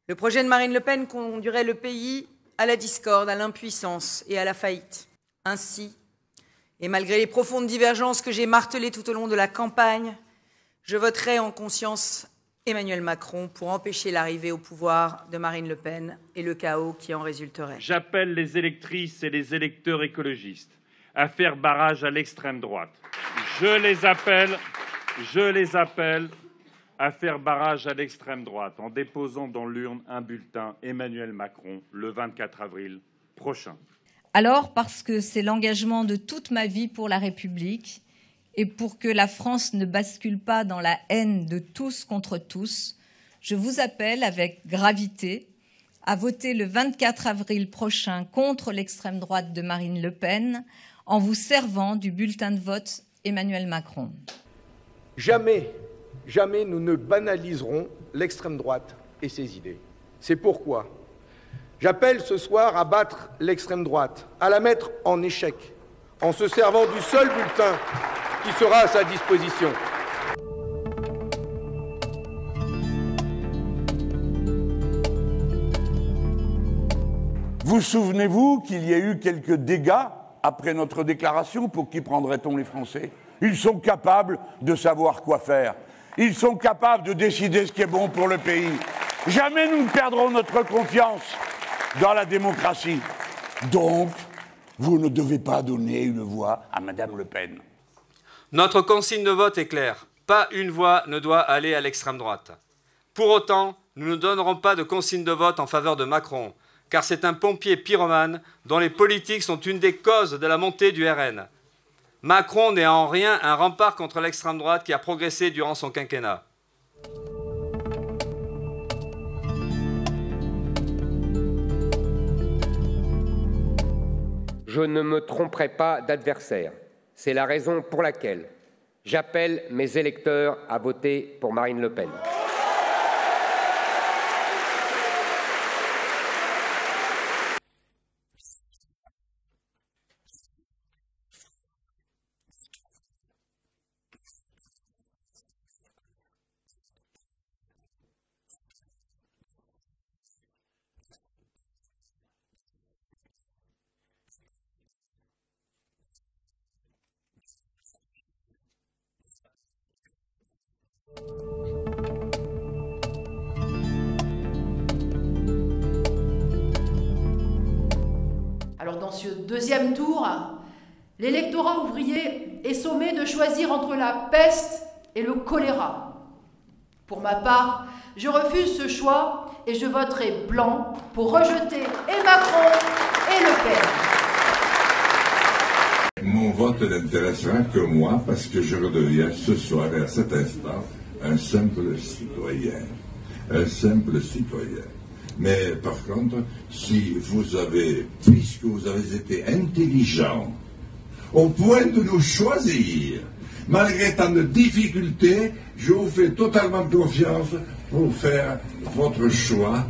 Le projet de Marine Le Pen conduirait le pays à la discorde, à l'impuissance et à la faillite. Ainsi, et malgré les profondes divergences que j'ai martelées tout au long de la campagne, je voterai en conscience Emmanuel Macron pour empêcher l'arrivée au pouvoir de Marine Le Pen et le chaos qui en résulterait. J'appelle les électrices et les électeurs écologistes à faire barrage à l'extrême droite. Je les appelle à faire barrage à l'extrême droite en déposant dans l'urne un bulletin Emmanuel Macron le 24 avril prochain. Alors, parce que c'est l'engagement de toute ma vie pour la République et pour que la France ne bascule pas dans la haine de tous contre tous, je vous appelle avec gravité à voter le 24 avril prochain contre l'extrême droite de Marine Le Pen en vous servant du bulletin de vote Emmanuel Macron. Jamais nous ne banaliserons l'extrême droite et ses idées. C'est pourquoi j'appelle ce soir à battre l'extrême droite, à la mettre en échec, en se servant du seul bulletin qui sera à sa disposition. Vous souvenez-vous qu'il y a eu quelques dégâts après notre déclaration? Pour qui prendrait-on les Français? Ils sont capables de savoir quoi faire. Ils sont capables de décider ce qui est bon pour le pays. Jamais nous ne perdrons notre confiance dans la démocratie. Donc, vous ne devez pas donner une voix à Madame Le Pen. Notre consigne de vote est claire. Pas une voix ne doit aller à l'extrême droite. Pour autant, nous ne donnerons pas de consigne de vote en faveur de Macron, car c'est un pompier pyromane dont les politiques sont une des causes de la montée du RN. Macron n'est en rien un rempart contre l'extrême droite qui a progressé durant son quinquennat. Je ne me tromperai pas d'adversaire. C'est la raison pour laquelle j'appelle mes électeurs à voter pour Marine Le Pen. Alors dans ce deuxième tour, l'électorat ouvrier est sommé de choisir entre la peste et le choléra. Pour ma part, je refuse ce choix et je voterai blanc pour rejeter et Macron et Le Pen. Mon vote n'intéressera que moi parce que je redeviens ce soir et à cet instant un simple citoyen. Un simple citoyen. Mais par contre, si vous avez, puisque vous avez été intelligent, au point de nous choisir, malgré tant de difficultés, je vous fais totalement confiance pour faire votre choix.